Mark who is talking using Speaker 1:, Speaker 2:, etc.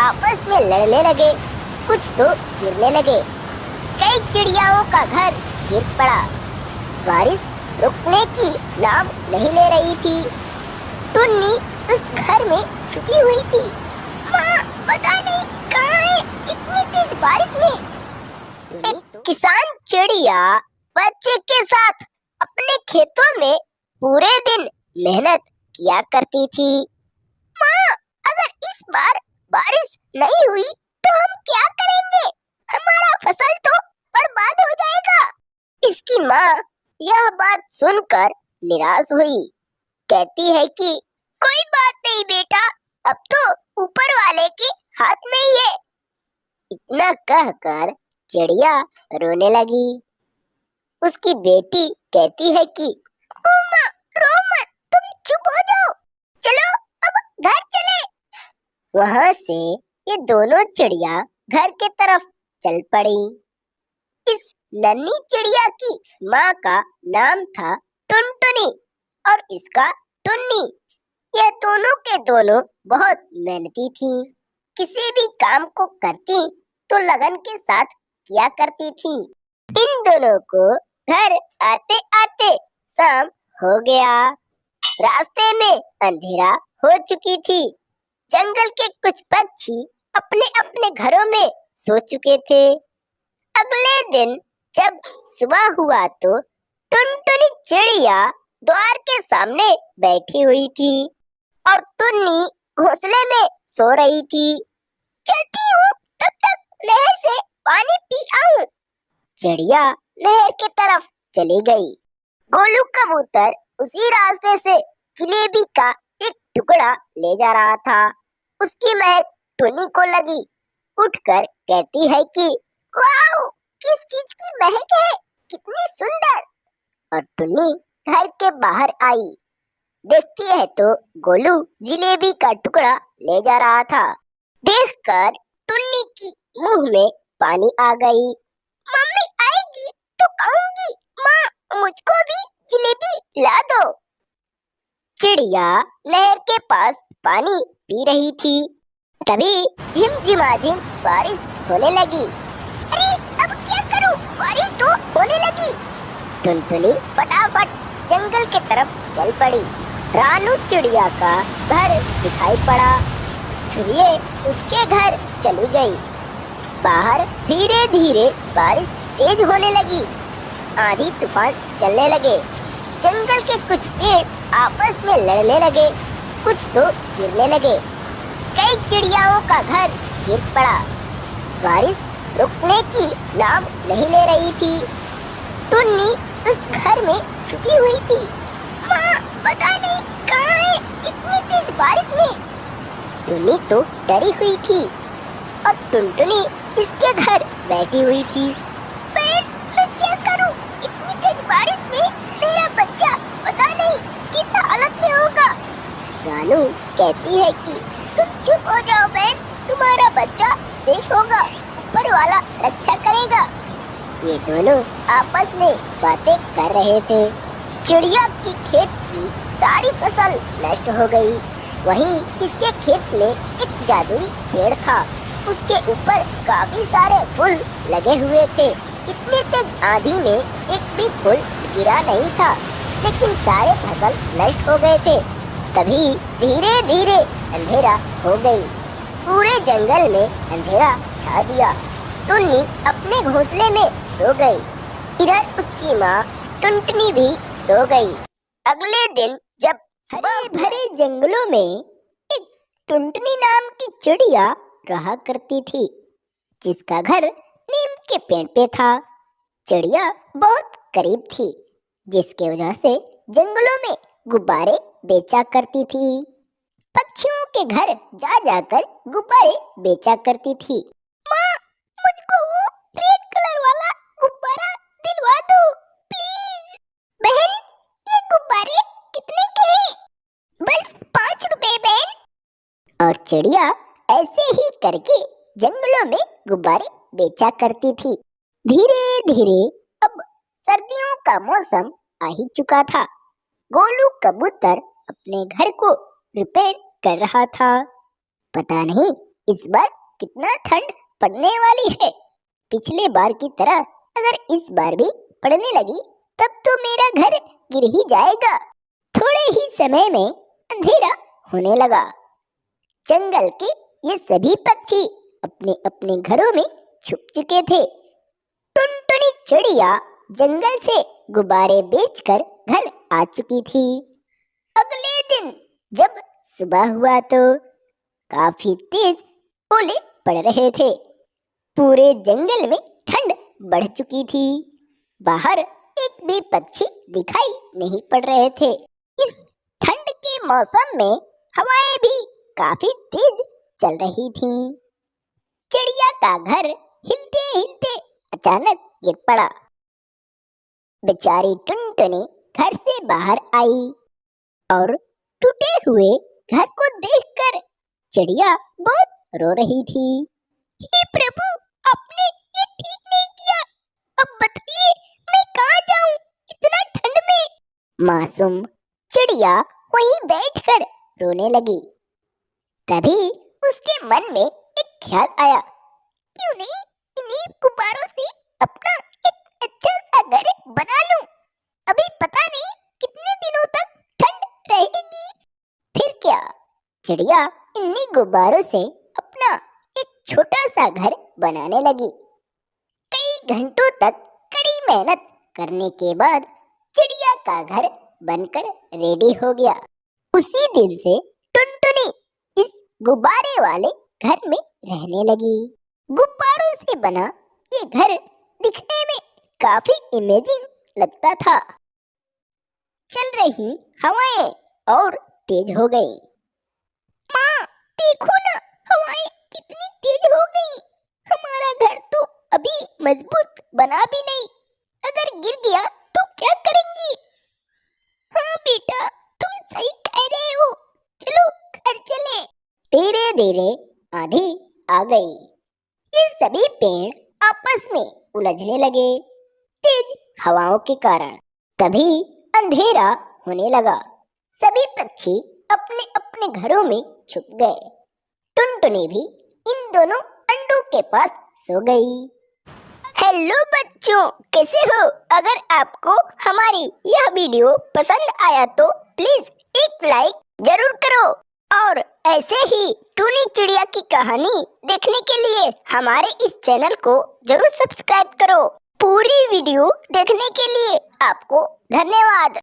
Speaker 1: आपस में लड़ने लगे, कुछ तो गिरने लगे। कई चिड़ियाओं का घर गिर पड़ा। बारिश रुकने की नाम नहीं ले रही थी। टुन्नी उस घर में छुपी हुई थी। माँ, पता नहीं कहाँ है इतनी तेज बारिश में। एक किसान चिड़िया बच्चे के साथ अपने खेतों में पूरे दिन मेहनत किया करती थी। माँ, अगर इस बार बारिश नहीं हुई तो हम क्या करेंगे? हमारा फसल तो बर्बाद हो जाएगा। इसकी माँ यह बात सुनकर निराश हुई। कहती है कि कोई बात नहीं बेटा, अब तो ऊपर वाले के हाथ में ही है। इतना कहकर चिड़िया रोने लगी। उसकी बेटी कहती है कि ओ माँ, रो मत, तुम चुप हो जाओ। चलो अब घर चले। वहां से ये दोनों चिड़िया घर के तरफ चल पड़ी। इस नन्ही चिड़िया की माँ का नाम था टुनटुनी और इसका टुन्नी। यह दोनों के दोनों बहुत मेहनती थी। किसी भी काम को करती तो लगन के साथ किया करती थी। इन दोनों को घर आते आते शाम हो गया। रास्ते में अंधेरा हो चुकी थी। जंगल के कुछ पक्षी अपने अपने घरों में सो चुके थे। अगले दिन जब सुबह हुआ तो टुनटुनी चिड़िया द्वार के सामने बैठी हुई थी और टुन्नी घोंसले में सो रही थी। चलती हूँ, तब तक नहर से पानी पी आऊं। चिड़िया नहर की तरफ चली गई। गोलू कबूतर उसी रास्ते से जलेबी का एक टुकड़ा ले जा रहा था। उसकी महक टुन्नी को लगी। उठकर कहती है कि वाओ, किस चीज की महक है, कितनी सुंदर। और टुन्नी घर के बाहर आई। देखती है तो गोलू जलेबी का टुकड़ा ले जा रहा था। देखकर टुन्नी की मुंह में पानी आ गई। मम्मी आएगी तो कहूंगी, माँ मुझको भी जलेबी ला दो। चिड़िया नहर के पास पानी पी रही थी। तभी झिमझिमाझिम बारिश होने लगी। अरे अब क्या करूं, बारिश तो होने लगी। टुनटुनी फटाफट जंगल के तरफ चल पड़ी। रानू चिड़िया का घर दिखाई पड़ा। फिर ये उसके घर चली गई। बाहर धीरे धीरे बारिश तेज होने लगी। आंधी तूफान चलने लगे। जंगल के कुछ पेड़ आपस में लड़ने लगे, कुछ तो गिरने लगे। कई चिड़ियाओं का घर गिर पड़ा। बारिश रुकने की नाम नहीं ले रही थी। टुन्नी उस घर में छुपी हुई थी। माँ, पता नहीं कहाँ है इतनी तेज बारिश में। टुन्नी तो डरी हुई थी और टुनटुनी इसके घर बैठी हुई थी। बहन, मैं क्या करूं? इतनी तेज बारिश में मेरा बच्चा पता नहीं किस हालत में होगा। रानू कहती है कि तुम चुप हो जाओ बहन, तुम्हारा बच्चा सेफ होगा, ऊपर वाला रक्षा करेगा। ये दोनों आपस में बातें कर रहे थे। चिड़िया की खेत की सारी फसल नष्ट हो गई। वहीं इसके खेत में एक जादुई पेड़ था। उसके ऊपर काफी सारे फूल लगे हुए थे। इतने तेज आंधी में एक भी फूल गिरा नहीं था, लेकिन सारे फसल नष्ट हो गए थे। तभी धीरे धीरे अंधेरा हो गई। पूरे जंगल में अंधेरा छा दिया। टुन्नी अपने घोंसले में सो गई। इधर उसकी माँ टुनटुनी भी सो गई। अगले दिन जब हरे भरे जंगलों में एक टुनटुनी नाम की चिड़िया रहा करती थी, जिसका घर नीम के पेड़ पे था। चिड़िया बहुत करीब थी, जिसके वजह से जंगलों में गुब्बारे बेचा करती थी। पक्षियों के घर जा जाकर गुब्बारे बेचा करती थी। माँ, मुझको वो रेड कलर वाला गुब्बारा दिलवा दो प्लीज। बहन, ये गुब्बारे कितने के हैं? बस 5 रुपए बहन। और चिड़िया ऐसे ही करके जंगलों में गुब्बारे बेचा करती थी। धीरे धीरे अब सर्दियों का मौसम आ ही चुका था। गोलू कबूतर अपने घर को रिपेयर कर रहा था। पता नहीं इस बार कितना ठंड पड़ने वाली है। पिछले बार की तरह अगर इस बार भी पड़ने लगी तब तो मेरा घर गिर ही जाएगा। थोड़े ही समय में अंधेरा होने लगा। जंगल के ये सभी पक्षी अपने अपने घरों में छुप चुके थे। टुनटुनी चिड़िया जंगल से गुब्बारे बेचकर घर आ चुकी थी। अगले दिन जब सुबह हुआ तो काफी तेज ओले पड़ रहे थे। पूरे जंगल में ठंड बढ़ चुकी थी। बाहर एक भी पक्षी दिखाई नहीं पड़ रहे थे। इस ठंड के मौसम में हवाएं भी काफी तेज चल रही थीं। चिड़िया का घर हिलते हिलते अचानक गिर पड़ा। बेचारी टुनटुनी घर से बाहर आई और टूटे हुए घर को देखकर चिड़िया बहुत रो रही थी। हे प्रभु, आपने ये ठीक नहीं किया। अब बताइए मैं कहाँ जाऊँ इतना ठंड में। मासूम चिड़िया वहीं बैठकर रोने लगी। तभी उसके मन में एक ख्याल आया, क्यों नहीं इन्हीं गुब्बारों से अपना एक अच्छा सा घर बना लूं। अभी पता नहीं कितने दिनों तक ठंड रहेगी। फिर क्या, चिड़िया इन्हीं गुब्बारों से अपना एक छोटा सा घर बनाने लगी। कई घंटों तक कड़ी मेहनत करने के बाद चिड़िया का घर बनकर रेडी हो गया। उसी दिन से टुनटुनी इस गुब्बारे वाले घर में रहने लगी। गुब्बारों से बना ये घर दिखने में काफी इमेजिंग लगता था। चल रही हवाएं और तेज हो गई। माँ, देखो ना, हवाएं कितनी तेज हो गई। हमारा घर तो अभी मजबूत बना भी नहीं, अगर गिर गया तो क्या करेंगी। हाँ बेटा, तुम सही कह रहे हो, चलो घर चलें। धीरे धीरे आंधी आ गई। ये सभी पेड़ आपस में उलझने लगे तेज हवाओं के कारण। तभी अंधेरा होने लगा। सभी पक्षी अपने अपने घरों में छुप गए। टुनटुनी भी इन दोनों अंडों के पास सो गई। हेलो बच्चों, कैसे हो? अगर आपको हमारी यह वीडियो पसंद आया तो प्लीज एक लाइक जरूर करो और ऐसे ही टूनी चिड़िया की कहानी देखने के लिए हमारे इस चैनल को जरूर सब्सक्राइब करो। पूरी वीडियो देखने के लिए आपको धन्यवाद।